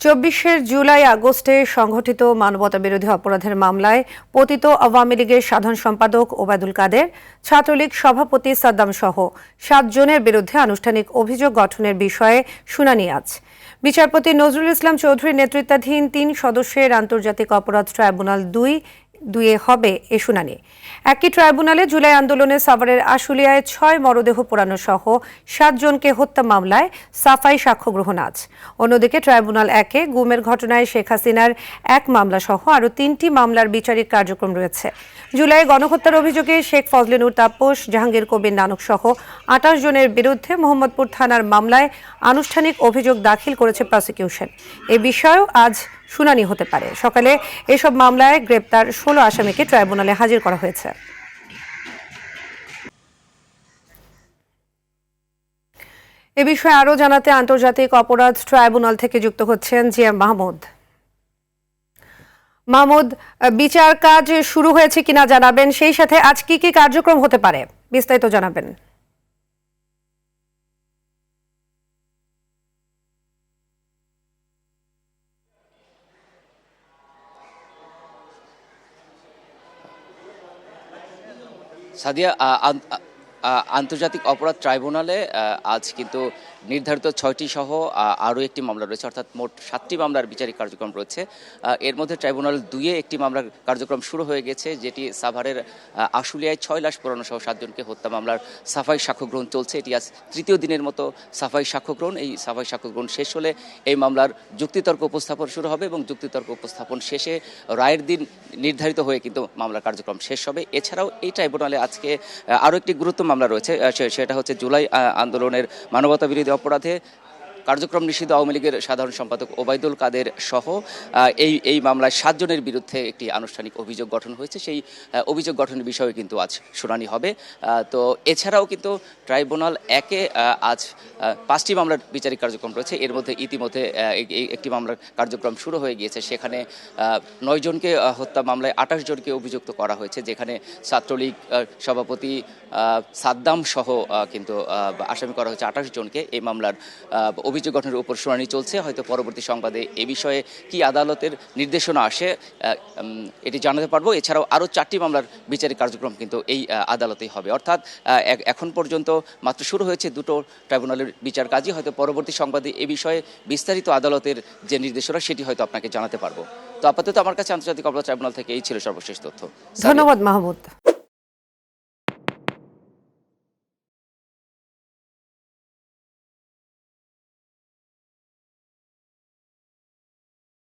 ২৪ জুলাই আগস্টে সংঘটিত মানবতাবিরোধী অপরাধের মামলায় পতিত আওয়ামী লীগের সাধারণ সম্পাদক ওবায়দুল কাদের, ছাত্রলীগ সভাপতি সাদ্দাম সহ ৭ জনের বিরুদ্ধে আনুষ্ঠানিক অভিযোগ গঠনের বিষয়ে শুনানি আজ। বিচারপতি নজরুল ইসলাম চৌধুরীর নেতৃত্বাধীন ৩ সদস্যের আন্তর্জাতিক অপরাধ ট্রাইব্যুনাল ২ হবে এ শুনানি। একই ট্রাইব্যুনালে জুলাই আন্দোলনে সাভারের আশুলিয়ায় ৬ মরদেহ পোড়ানো সহ ৭ জনকে হত্যা মামলায় সাফাই সাক্ষ্য গ্রহণ আজ। অন্যদিকে ট্রাইব্যুনাল ১-এ গুমের ঘটনায় শেখ হাসিনার ১ মামলা সহ আরও ৩টি মামলার বিচারিক কার্যক্রম রয়েছে। জুলাই গণহত্যার অভিযোগে শেখ ফজলে নূর তাপস, জাহাঙ্গীর কবির নানক সহ ২৮ জনের বিরুদ্ধে মোহাম্মদপুর থানার মামলায় আনুষ্ঠানিক অভিযোগ দাখিল করেছে প্রসিকিউশন। এ বিষয়েও আজ শুনানি হতে পারে। সকালে এসব মামলায় গ্রেপ্তার ১৬ আসামিকে ট্রাইব্যুনালে হাজির করা হয়েছে। এ বিষয়ে আরও জানাতে আন্তর্জাতিক অপরাধ ট্রাইব্যুনাল থেকে যুক্ত হচ্ছেন জিএম মাহমুদ। মাহমুদ, বিচার কাজ শুরু হয়েছে কিনা জানাবেন, সেই সাথে আজ কি কি কার্যক্রম হতে পারে বিস্তারিত জানাবেন। সাদিয়া, আন্তর্জাতিক অপরাধ ট্রাইব্যুনালে আজ কিন্তু নির্ধারিত ৬টি সহ আরও একটি মামলা রয়েছে, অর্থাৎ মোট ৭টি মামলার বিচারিক কার্যক্রম রয়েছে। এর মধ্যে ট্রাইব্যুনাল ২-এ একটি মামলার কার্যক্রম শুরু হয়ে গেছে, যেটি সাভারের আশুলিয়ায় ৬ লাশ পোড়ানো সহ ৭ জনকে হত্যা মামলার সাফাই সাক্ষ্য গ্রহণ চলছে। এটি আজ তৃতীয় দিনের মতো সাফাই সাক্ষ্য গ্রহণ। এই সাফাই সাক্ষ্য গ্রহণ শেষ হলে এই মামলার যুক্তিতর্ক উপস্থাপন শুরু হবে এবং যুক্তিতর্ক উপস্থাপন শেষে রায়ের দিন নির্ধারিত হয়ে কিন্তু মামলার কার্যক্রম শেষ হবে। এছাড়াও এই ট্রাইব্যুনালে আজকে আরও একটি গুরুত্বপূর্ণ মামলা রয়েছে, সেটা হচ্ছে জুলাই আন্দোলনের মানবতাবিরোধী অপরাধে কার্যক্রম নিষিদ্ধ আওয়ামী লীগের সাধারণ সম্পাদক ওবায়দুল কাদের সহ এই মামলায় ৭ জনের বিরুদ্ধে একটি আনুষ্ঠানিক অভিযোগ গঠন হয়েছে। সেই অভিযোগ গঠনের বিষয়ে কিন্তু আজ শুনানি হবে। তো এছাড়াও কিন্তু ট্রাইব্যুনাল ১-এ আজ 5টি মামলার বিচারিক কার্যক্রম রয়েছে। এর মধ্যে ইতিমধ্যে একটি মামলার কার্যক্রম শুরু হয়ে গিয়েছে। সেখানে ৯ জনকে হত্যা মামলায় ২৮ জনকে অভিযুক্ত করা হয়েছে, যেখানে ছাত্রলীগ সভাপতি সাদ্দাম সহ কিন্তু আসামি করা হয়েছে ২৮ জনকে। এই মামলার অভিযোগ গঠনের উপর শুনানি চলছে। হয়তো পরবর্তী সংবাদে এ বিষয়ে কি আদালতের নির্দেশনা আসে এটি জানাতে পারবো। এছাড়াও আরও 4টি মামলার বিচারিক কার্যক্রম কিন্তু এই আদালতেই হবে। অর্থাৎ এখন পর্যন্ত মাত্র শুরু হয়েছে 2টো ট্রাইব্যুনালের বিচার কাজই। হয়তো পরবর্তী সংবাদে এ বিষয়ে বিস্তারিত আদালতের যে নির্দেশনা সেটি হয়তো আপনাকে জানাতে পারবো। তো আপাতত আমার কাছে আন্তর্জাতিক অপরাধ ট্রাইব্যুনাল থেকে এই ছিল সর্বশেষ তথ্য। ধন্যবাদ মাহমুদ।